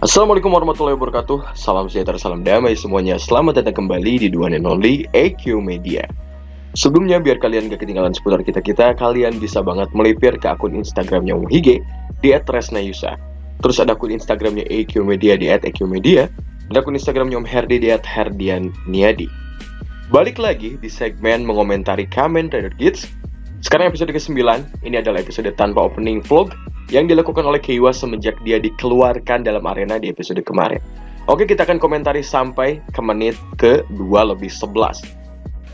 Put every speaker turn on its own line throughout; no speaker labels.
Assalamualaikum warahmatullahi wabarakatuh. Salam sejahtera, salam damai semuanya. Selamat datang kembali di The One and Only EQ Media. Sebelumnya, biar kalian gak ketinggalan seputar kita-kita, kalian bisa banget melipir ke akun Instagramnya Om Hige di @resnayusa. Terus ada akun Instagramnya EQ Media di @EQ Media, dan akun Instagramnya Om Herdi di @herdianniadi. Balik lagi di segmen mengomentari Kamen Rider Kids. Sekarang episode ke-9, ini adalah episode tanpa opening vlog yang dilakukan oleh Keiwa semenjak dia dikeluarkan dalam arena di episode kemarin. Oke, kita akan komentari sampai ke menit ke-2:11,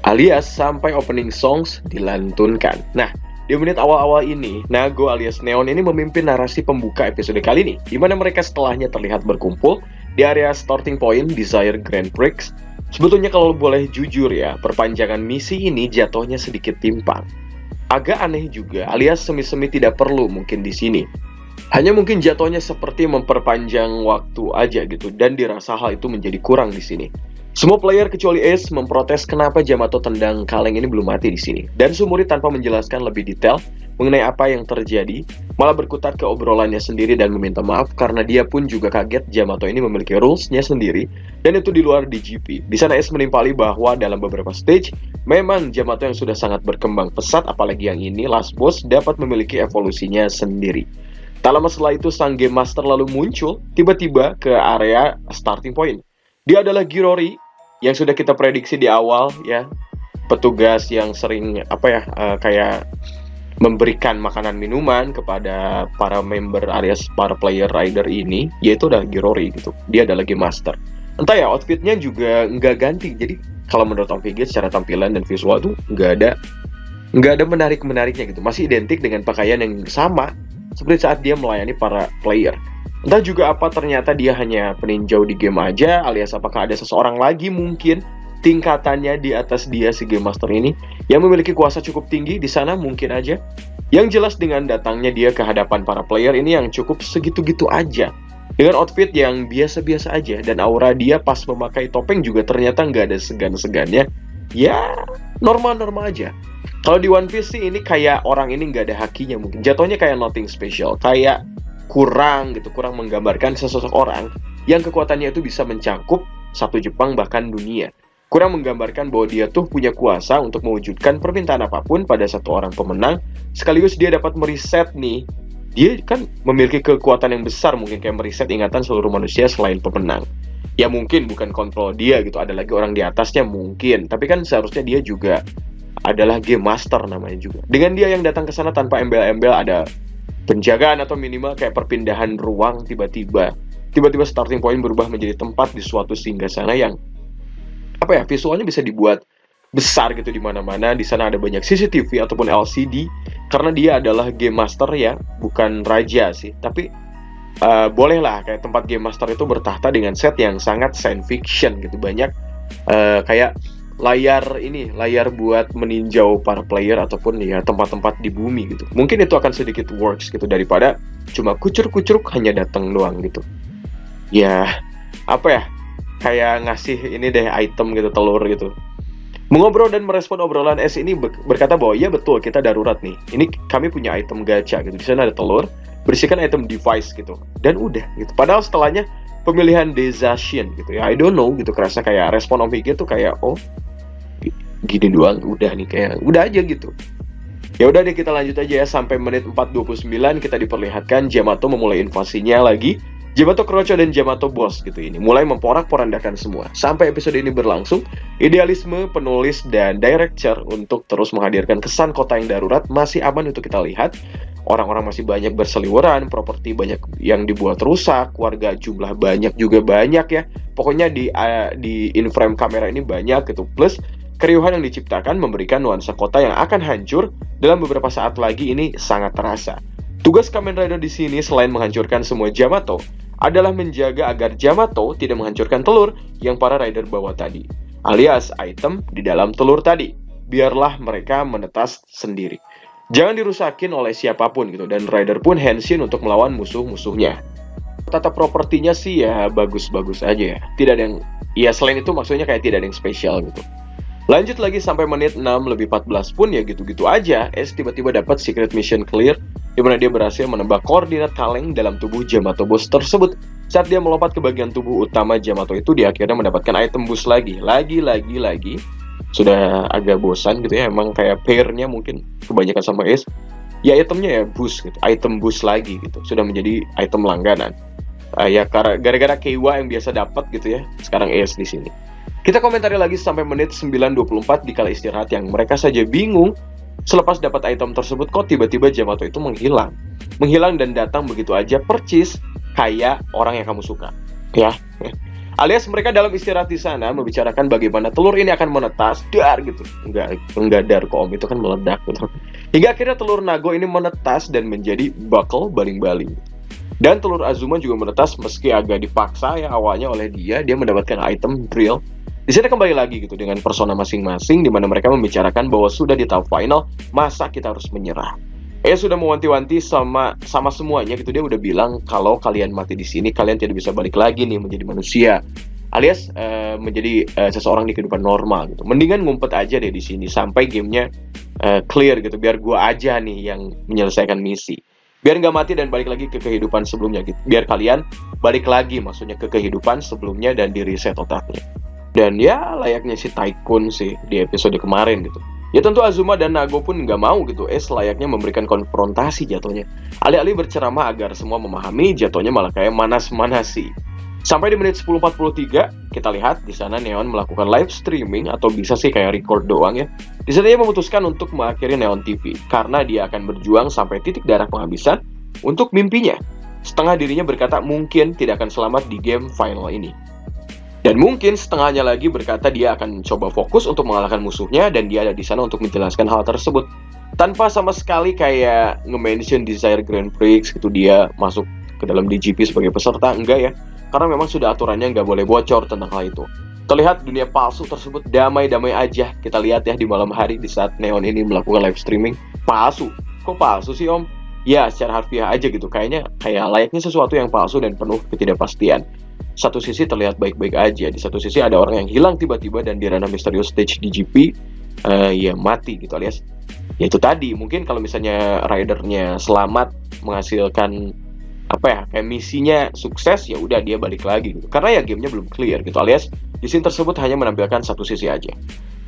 alias sampai opening songs dilantunkan. Nah, di menit awal-awal ini, Nago alias Neon ini memimpin narasi pembuka episode kali ini, di mana mereka setelahnya terlihat berkumpul di area starting point Desire Grand Prix. Sebetulnya kalau boleh jujur ya, perpanjangan misi ini jatuhnya sedikit timpang. Agak aneh juga, alias semi-semi tidak perlu mungkin di sini. Hanya mungkin jatuhnya seperti memperpanjang waktu aja gitu, dan dirasa hal itu menjadi kurang di sini. Semua player kecuali Ace memprotes kenapa Yamato tendang kaleng ini belum mati di sini. Dan Sumuri tanpa menjelaskan lebih detail mengenai apa yang terjadi, malah berkutat ke obrolannya sendiri dan meminta maaf karena dia pun juga kaget Yamato ini memiliki rules-nya sendiri dan itu di luar DGP. Di sana Ace menimpali bahwa dalam beberapa stage memang Yamato yang sudah sangat berkembang pesat, apalagi yang ini Last Boss dapat memiliki evolusinya sendiri. Tak lama setelah itu sang Game Master lalu muncul tiba-tiba ke area starting point. Dia adalah Girori yang sudah kita prediksi di awal ya, petugas yang sering kayak memberikan makanan minuman kepada para member alias para player rider ini, yaitu adalah Girori gitu. Dia adalah Game Master. Entah ya, outfitnya juga nggak ganti. Jadi kalau menurut Om Vigit secara tampilan dan visual tuh nggak ada menarik-menariknya gitu. Masih identik dengan pakaian yang sama seperti saat dia melayani para player. Entah juga apa ternyata dia hanya peninjau di game aja, alias apakah ada seseorang lagi mungkin tingkatannya di atas dia si Game Master ini yang memiliki kuasa cukup tinggi di sana mungkin aja. Yang jelas dengan datangnya dia ke hadapan para player ini yang cukup segitu-gitu aja, dengan outfit yang biasa-biasa aja, dan aura dia pas memakai topeng juga ternyata nggak ada segan-segannya. Ya, normal-normal aja. Kalau di One Piece sih ini kayak orang ini nggak ada hakinya mungkin. Jatuhnya kayak nothing special, kayak kurang menggambarkan sesosok orang yang kekuatannya itu bisa mencakup satu Jepang bahkan dunia. Kurang menggambarkan bahwa dia tuh punya kuasa untuk mewujudkan permintaan apapun pada satu orang pemenang, sekaligus dia dapat mereset nih. Dia kan memiliki kekuatan yang besar, mungkin kayak mereset ingatan seluruh manusia selain pemenang. Ya mungkin bukan kontrol dia gitu, ada lagi orang di atasnya mungkin, tapi kan seharusnya dia juga adalah Game Master namanya juga. Dengan dia yang datang ke sana tanpa embel-embel ada penjagaan atau minimal kayak perpindahan ruang tiba-tiba starting point berubah menjadi tempat di suatu singgasana yang visualnya bisa dibuat besar gitu di mana-mana. Di sana ada banyak CCTV ataupun LCD karena dia adalah Game Master ya, bukan raja sih, tapi bolehlah kayak tempat Game Master itu bertahta dengan set yang sangat science fiction gitu. Banyak kayak layar buat meninjau para player ataupun ya tempat-tempat di bumi gitu. Mungkin itu akan sedikit works gitu daripada cuma kucur-kucur hanya datang doang gitu. Ya, kayak ngasih ini deh item gitu, telur gitu. Mengobrol dan merespon obrolan S ini berkata bahwa ya betul kita darurat nih. Ini kami punya item gacha gitu. Di sana ada telur, bersihkan item device gitu. Dan udah gitu. Padahal setelahnya pemilihan Desation gitu ya. I don't know gitu, kerasa kayak respon Om Hige tuh kayak gini doang, udah nih kayak udah aja gitu. Ya udah deh, kita lanjut aja ya sampai menit 4:29 kita diperlihatkan Yamato memulai invasinya lagi. Yamato Kroco dan Yamato Boss gitu ini mulai memporak-porandakan semua. Sampai episode ini berlangsung, idealisme penulis dan director untuk terus menghadirkan kesan kota yang darurat masih aman untuk kita lihat. Orang-orang masih banyak berseliweran, properti banyak yang dibuat rusak, warga jumlah banyak juga banyak ya. Pokoknya di in-frame kamera ini banyak gitu. Plus keriuhan yang diciptakan memberikan nuansa kota yang akan hancur dalam beberapa saat lagi ini sangat terasa. Tugas Kamen Rider di sini selain menghancurkan semua Yamato adalah menjaga agar Yamato tidak menghancurkan telur yang para rider bawa tadi, alias item di dalam telur tadi. Biarlah mereka menetas sendiri. Jangan dirusakin oleh siapapun gitu, dan rider pun henshin untuk melawan musuh-musuhnya. Tata propertinya sih ya bagus-bagus aja ya. Tidak ada yang, ya selain itu maksudnya kayak tidak ada yang spesial gitu. Lanjut lagi sampai menit 6:14 pun ya gitu-gitu aja. S tiba-tiba dapat secret mission clear, di mana dia berhasil menebak koordinat kaleng dalam tubuh Yamato Boss tersebut. Saat dia melompat ke bagian tubuh utama Yamato itu, dia akhirnya mendapatkan item boost lagi. Sudah agak bosan gitu ya, emang kayak pairnya mungkin kebanyakan sama Ace. Ya itemnya ya boost gitu, item boost lagi gitu. Sudah menjadi item langganan. Ya gara-gara Keiwa yang biasa dapat gitu ya, sekarang Ace di sini. Kita komentari lagi sampai menit 9:24 di kala istirahat yang mereka saja bingung. Selepas dapat item tersebut, kok tiba-tiba Yamato itu menghilang. Menghilang dan datang begitu aja percis kayak orang yang kamu suka. Ya. Alias mereka dalam istirahat di sana membicarakan bagaimana telur ini akan menetas, dar gitu. Enggak dar kok om, itu kan meledak gitu. Hingga akhirnya telur Nago ini menetas dan menjadi bakal baling-baling. Dan telur Azuma juga menetas meski agak dipaksa ya awalnya oleh dia mendapatkan item drill. Di sini kembali lagi gitu dengan persona masing-masing di mana mereka membicarakan bahwa sudah di tahap final, masa kita harus menyerah. Sudah mewanti-wanti sama semuanya gitu, dia udah bilang kalau kalian mati di sini kalian tidak bisa balik lagi nih menjadi manusia, alias menjadi seseorang di kehidupan normal gitu. Mendingan ngumpet aja deh di sini sampai gamenya clear gitu, biar gua aja nih yang menyelesaikan misi, biar nggak mati dan balik lagi ke kehidupan sebelumnya gitu. Biar kalian balik lagi maksudnya ke kehidupan sebelumnya dan di reset otaknya. Dan ya layaknya si Tycoon sih di episode kemarin gitu. Ya tentu Azuma dan Nago pun nggak mau gitu, layaknya memberikan konfrontasi jatuhnya. Alih-alih berceramah agar semua memahami, jatuhnya malah kayak manas-manasi. Sampai di menit 10:43, kita lihat di sana Neon melakukan live streaming atau bisa sih kayak record doang ya. Di sana dia memutuskan untuk mengakhiri Neon TV karena dia akan berjuang sampai titik darah penghabisan untuk mimpinya. Setengah dirinya berkata mungkin tidak akan selamat di game final ini. Dan mungkin setengahnya lagi berkata dia akan coba fokus untuk mengalahkan musuhnya dan dia ada di sana untuk menjelaskan hal tersebut. Tanpa sama sekali kayak nge-mention Desire Grand Prix gitu dia masuk ke dalam DGP sebagai peserta, enggak ya. Karena memang sudah aturannya nggak boleh bocor tentang hal itu. Terlihat dunia palsu tersebut damai-damai aja. Kita lihat ya di malam hari di saat Neon ini melakukan live streaming. Palsu? Kok palsu sih om? Ya secara harfiah aja gitu, kayak layaknya sesuatu yang palsu dan penuh ketidakpastian. Satu sisi terlihat baik-baik aja, di satu sisi ada orang yang hilang tiba-tiba dan di ranah misterius stage DGP ya mati gitu, alias ya itu tadi, mungkin kalau misalnya ridernya selamat menghasilkan kayak misinya sukses, ya udah dia balik lagi gitu, karena ya gamenya belum clear gitu, alias di scene tersebut hanya menampilkan satu sisi aja.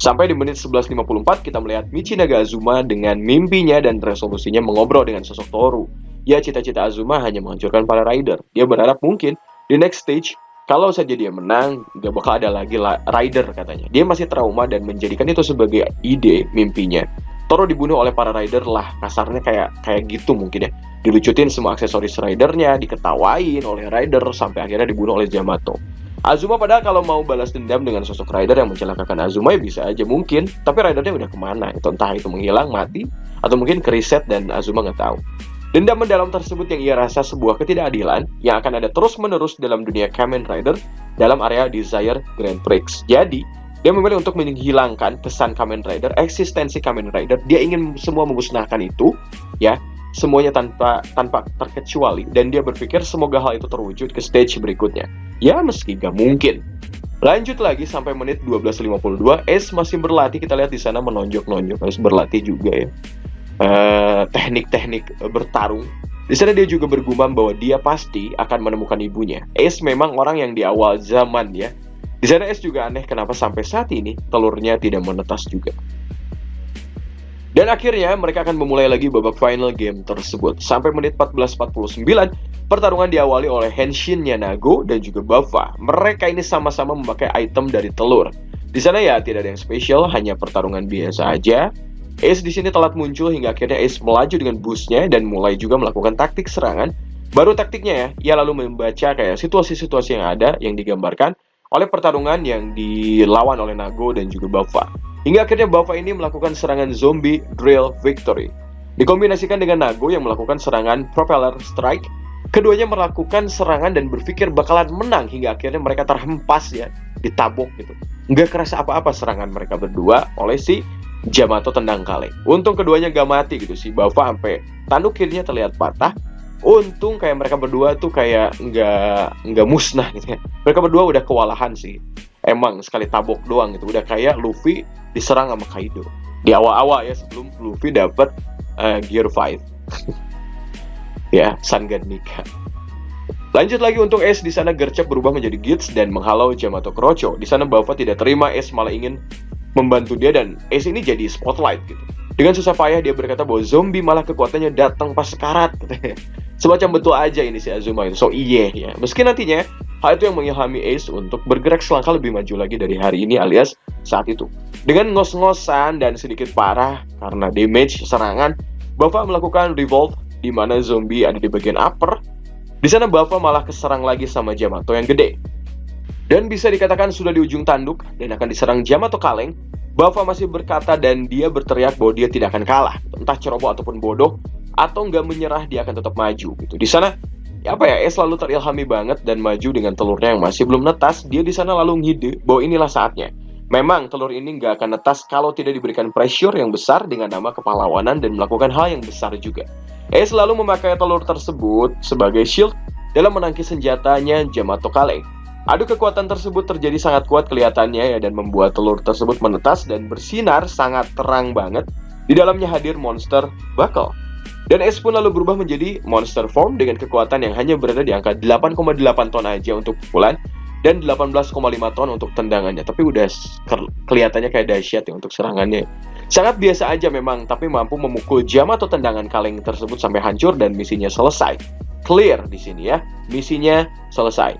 Sampai di menit 11:54 kita melihat Michinaga Azuma dengan mimpinya dan resolusinya mengobrol dengan sosok Toru. Ya cita-cita Azuma hanya menghancurkan para rider. Dia berharap mungkin di next stage, kalau saja dia menang, gak bakal ada lagi rider katanya. Dia masih trauma dan menjadikan itu sebagai ide mimpinya. Toro dibunuh oleh para rider lah, kasarnya kayak gitu mungkin ya. Dilucutin semua aksesoris ridernya, diketawain oleh rider, sampai akhirnya dibunuh oleh Yamato. Azuma padahal kalau mau balas dendam dengan sosok rider yang mencelakakan Azuma ya bisa aja mungkin, tapi ridernya udah kemana? Entah itu menghilang, mati, atau mungkin kereset dan Azuma nggak tahu. Dendam mendalam tersebut yang ia rasa sebuah ketidakadilan yang akan ada terus-menerus dalam dunia Kamen Rider dalam area Desire Grand Prix. Jadi, dia memilih untuk menghilangkan kesan Kamen Rider, eksistensi Kamen Rider. Dia ingin semua memusnahkan itu, ya, semuanya tanpa terkecuali. Dan dia berpikir semoga hal itu terwujud ke stage berikutnya. Ya, meski gak mungkin. Lanjut lagi sampai menit 12:52, Ace masih berlatih, kita lihat di sana menonjok-nonjok, harus berlatih juga ya. Teknik-teknik bertarung. Di sana dia juga bergumam bahwa dia pasti akan menemukan ibunya. Ace memang orang yang di awal zaman ya. Di sana Ace juga aneh kenapa sampai saat ini telurnya tidak menetas juga. Dan akhirnya mereka akan memulai lagi babak final game tersebut. Sampai menit 14:49, pertarungan diawali oleh Henshin-nya Nago dan juga Buffa. Mereka ini sama-sama memakai item dari telur. Di sana ya tidak ada yang spesial, hanya pertarungan biasa aja. Ace di sini telat muncul hingga akhirnya Ace melaju dengan boostnya dan mulai juga melakukan taktik serangan. Baru taktiknya ya, ia lalu membaca kayak situasi-situasi yang ada yang digambarkan oleh pertarungan yang dilawan oleh Nago dan juga Buffa. Hingga akhirnya Buffa ini melakukan serangan zombie drill victory. Dikombinasikan dengan Nago yang melakukan serangan propeller strike. Keduanya melakukan serangan dan berpikir bakalan menang hingga akhirnya mereka terhempas ya, ditabok gitu. Nggak kerasa apa-apa serangan mereka berdua oleh si Yamato tendang kaleng. Untung keduanya gak mati gitu, si Buffa sampai tanduk kirinya terlihat patah. Untung kayak mereka berdua tuh kayak nggak musnah gitu ya. Mereka berdua udah kewalahan sih. Emang sekali tabok doang gitu, udah kayak Luffy diserang sama Kaido di awal-awal ya, sebelum Luffy dapat Gear 5. Ya, Sangan Nika. Lanjut lagi untuk Ace, di sana gercep berubah menjadi Gits dan menghalau Yamato Krocho. Di sana Buffa tidak terima, Ace malah ingin membantu dia dan Ace ini jadi spotlight gitu. Dengan susah payah dia berkata bahwa zombie malah kekuatannya datang pas sekarat. Semacam betul aja ini si Azuma itu. So iya ya. Meski nantinya hal itu yang mengilhami Ace untuk bergerak selangkah lebih maju lagi dari hari ini alias saat itu. Dengan ngos-ngosan dan sedikit parah karena damage serangan, Buffa melakukan revolt di mana zombie ada di bagian upper. Di sana Buffa malah keserang lagi sama Yamato yang gede. Dan bisa dikatakan sudah di ujung tanduk dan akan diserang Yamato kaleng, Buffa masih berkata dan dia berteriak bahwa dia tidak akan kalah. Entah ceroboh ataupun bodoh, atau nggak menyerah, dia akan tetap maju gitu. Di sana, Ace selalu terilhami banget dan maju dengan telurnya yang masih belum netas. Dia di sana lalu ngide bahwa inilah saatnya. Memang telur ini nggak akan netas kalau tidak diberikan pressure yang besar dengan nama kepahlawanan dan melakukan hal yang besar juga. Ace selalu memakai telur tersebut sebagai shield dalam menangkis senjatanya Yamato kaleng. Adu kekuatan tersebut terjadi sangat kuat kelihatannya ya, dan membuat telur tersebut menetas dan bersinar sangat terang banget. Di dalamnya hadir monster Buckle. Dan Ace pun lalu berubah menjadi monster form dengan kekuatan yang hanya berada di angka 8,8 ton aja untuk pukulan dan 18,5 ton untuk tendangannya. Tapi udah kelihatannya kayak dahsyat ya untuk serangannya. Sangat biasa aja memang, tapi mampu memukul Yamato tendangan kaleng tersebut sampai hancur dan misinya selesai. Clear di sini ya, misinya selesai.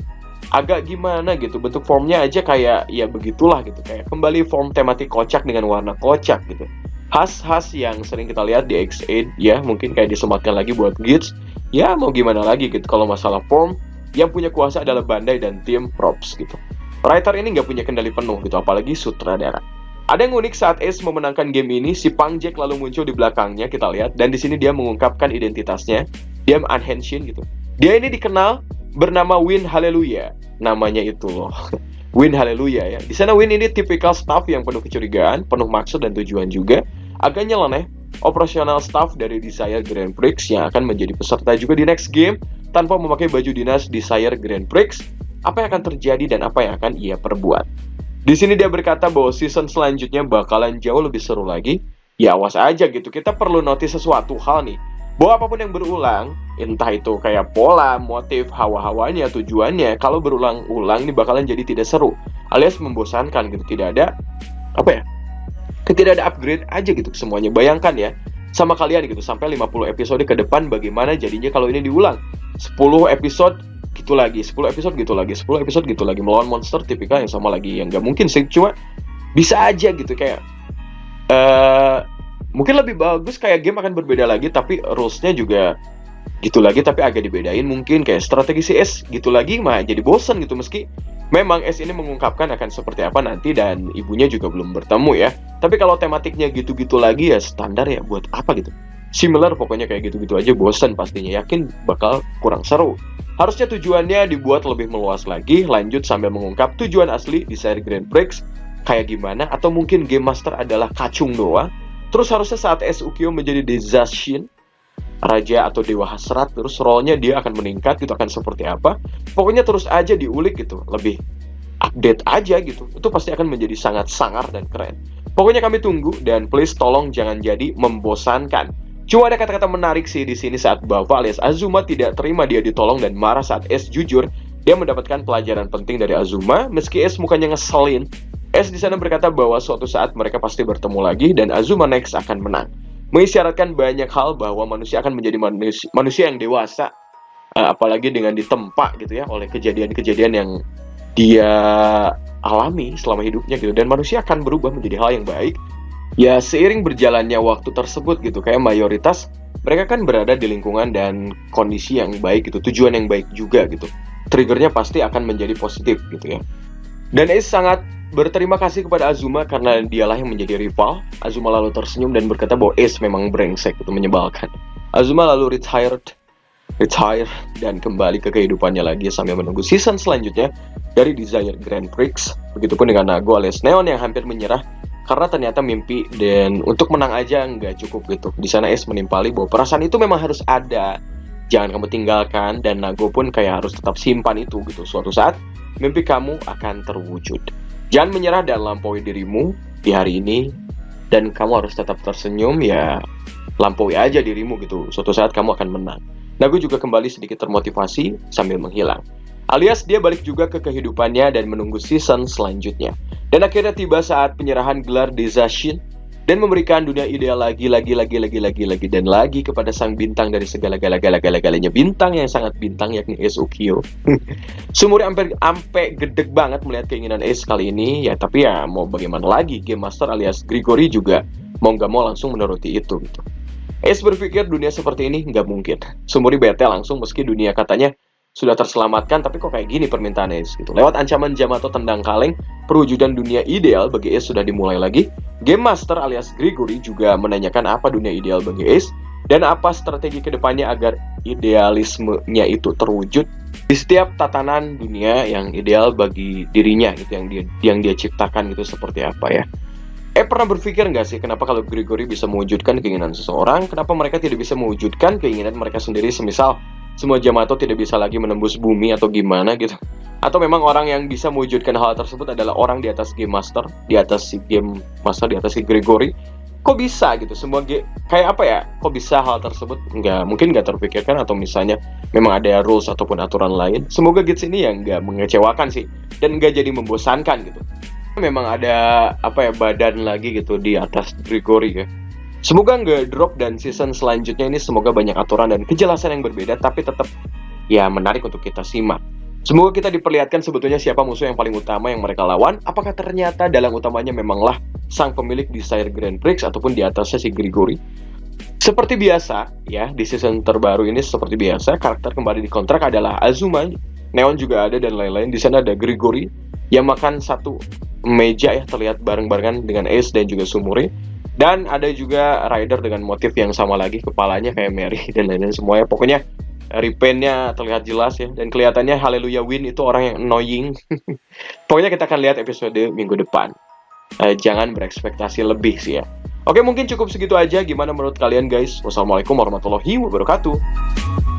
Agak gimana gitu, bentuk formnya aja kayak ya begitulah gitu, kayak kembali form tematik kocak dengan warna kocak gitu. Khas-khas yang sering kita lihat di X8 ya, mungkin kayak disematkan lagi buat Gits. Ya mau gimana lagi gitu, kalau masalah form yang punya kuasa adalah Bandai dan tim props gitu. Writer ini nggak punya kendali penuh gitu, apalagi sutradara. Ada yang unik saat Ace memenangkan game ini, si Pang Jack lalu muncul di belakangnya, kita lihat, dan di sini dia mengungkapkan identitasnya. Dia unhenshin gitu. Dia ini dikenal bernama Win Hallelujah, namanya itu loh. Win Hallelujah ya. Di sana Win ini tipikal staff yang penuh kecurigaan, penuh maksud dan tujuan juga. Agak nyeleneh, operasional staff dari Desire Grand Prix yang akan menjadi peserta juga di next game tanpa memakai baju dinas Desire Grand Prix. Apa yang akan terjadi dan apa yang akan ia perbuat? Di sini dia berkata bahwa season selanjutnya bakalan jauh lebih seru lagi. Ya awas aja gitu, kita perlu notice sesuatu hal nih, bahwa apapun yang berulang, entah itu kayak pola, motif, hawa-hawanya, tujuannya, kalau berulang-ulang ini bakalan jadi tidak seru, alias membosankan gitu. Tidak ada tidak ada upgrade aja gitu semuanya. Bayangkan ya sama kalian gitu, sampai 50 episode ke depan bagaimana jadinya kalau ini diulang. 10 episode gitu lagi, 10 episode gitu lagi, 10 episode gitu lagi, melawan monster tipikal yang sama lagi, yang nggak mungkin sih, cuma bisa aja gitu kayak mungkin lebih bagus kayak game akan berbeda lagi, tapi rules-nya juga gitu lagi, tapi agak dibedain mungkin kayak strategi CS gitu lagi, mah jadi bosen gitu. Meski memang S ini mengungkapkan akan seperti apa nanti dan ibunya juga belum bertemu ya, tapi kalau tematiknya gitu-gitu lagi ya standar ya, buat apa gitu. Similar pokoknya kayak gitu-gitu aja bosen pastinya, yakin bakal kurang seru. Harusnya tujuannya dibuat lebih meluas lagi, lanjut sambil mengungkap tujuan asli di seri Grand Prix kayak gimana, atau mungkin Game Master adalah kacung doang. Terus harusnya saat Ukyo menjadi Dezashin, raja atau dewa hasrat, terus role-nya dia akan meningkat gitu, akan seperti apa. Pokoknya terus aja diulik gitu, lebih update aja gitu. Itu pasti akan menjadi sangat sangar dan keren. Pokoknya kami tunggu, dan please tolong jangan jadi membosankan. Cuma ada kata-kata menarik sih di sini saat Buffa alias Azuma tidak terima dia ditolong dan marah saat Ace jujur dia mendapatkan pelajaran penting dari Azuma. Meski Ace mukanya ngeselin, Ace di sana berkata bahwa suatu saat mereka pasti bertemu lagi dan Azuma next akan menang. Mengisyaratkan banyak hal bahwa manusia akan menjadi manusia yang dewasa, apalagi dengan ditempa gitu ya oleh kejadian-kejadian yang dia alami selama hidupnya gitu, dan manusia akan berubah menjadi hal yang baik. Ya seiring berjalannya waktu tersebut gitu, kayak mayoritas mereka kan berada di lingkungan dan kondisi yang baik gitu, tujuan yang baik juga gitu. Triggernya pasti akan menjadi positif gitu ya. Dan Ace sangat berterima kasih kepada Azuma karena dialah yang menjadi rival. Azuma lalu tersenyum dan berkata bahwa Ace memang brengsek gitu, menyebalkan. Azuma lalu retire dan kembali ke kehidupannya lagi sambil menunggu season selanjutnya dari Desire Grand Prix. Begitupun dengan Nago alias Neon yang hampir menyerah karena ternyata mimpi dan untuk menang aja nggak cukup gitu. Di sana Ace menimpali bahwa perasaan itu memang harus ada, jangan kamu tinggalkan, dan Nago pun kayak harus tetap simpan itu gitu. Suatu saat mimpi kamu akan terwujud. Jangan menyerah dan lampaui dirimu di hari ini, dan kamu harus tetap tersenyum ya, lampaui aja dirimu gitu. Suatu saat kamu akan menang. Nago juga kembali sedikit termotivasi sambil menghilang. Alias dia balik juga ke kehidupannya dan menunggu season selanjutnya. Dan akhirnya tiba saat penyerahan gelar Desashin dan memberikan dunia ideal lagi dan lagi kepada sang bintang dari segala-galanya bintang yang sangat bintang, yakni Ace Ukyo. Sumuri ampe gedeg banget melihat keinginan Ace kali ini, ya tapi ya mau bagaimana lagi, Game Master alias Grigori juga mau nggak mau langsung menuruti itu gitu. Ace berpikir dunia seperti ini nggak mungkin. Sumuri bete langsung meski dunia katanya sudah terselamatkan, tapi kok kayak gini permintaan Ace gitu. Lewat ancaman Yamato tendang kaleng, perwujudan dunia ideal bagi Ace sudah dimulai lagi. Game Master alias Grigori juga menanyakan apa dunia ideal bagi Ace dan apa strategi kedepannya agar idealismenya itu terwujud di setiap tatanan dunia yang ideal bagi dirinya gitu, yang dia ciptakan gitu seperti apa ya. Pernah berpikir nggak sih kenapa kalau Grigori bisa mewujudkan keinginan seseorang, kenapa mereka tidak bisa mewujudkan keinginan mereka sendiri, semisal semua Yamato tidak bisa lagi menembus bumi atau gimana gitu. Atau memang orang yang bisa mewujudkan hal tersebut adalah orang di atas Game Master, di atas si Game Master, di atas si Grigori. Kok bisa gitu, kayak apa ya, kok bisa hal tersebut mungkin nggak terpikirkan, atau misalnya memang ada rules ataupun aturan lain. Semoga Gits ini yang nggak mengecewakan sih, dan nggak jadi membosankan gitu. Memang ada badan lagi gitu di atas Grigori ya. Semoga nggak drop, dan season selanjutnya ini semoga banyak aturan dan kejelasan yang berbeda, tapi tetap ya menarik untuk kita simak. Semoga kita diperlihatkan sebetulnya siapa musuh yang paling utama yang mereka lawan. Apakah ternyata dalang utamanya memanglah sang pemilik Desire Grand Prix ataupun di atasnya si Grigori. Seperti biasa ya, di season terbaru ini seperti biasa karakter kembali dikontrak adalah Azuma, Neon juga ada dan lain-lain. Di sana ada Grigori yang makan satu meja ya, terlihat bareng-barengan dengan Ace dan juga Sumuri. Dan ada juga Rider dengan motif yang sama lagi, kepalanya kayak Mary dan lain-lain semuanya. Pokoknya repaint-nya terlihat jelas ya, dan kelihatannya Hallelujah Win itu orang yang annoying. Pokoknya kita akan lihat episode minggu depan. Jangan berekspektasi lebih sih ya. Oke, mungkin cukup segitu aja. Gimana menurut kalian guys? Wassalamualaikum warahmatullahi wabarakatuh.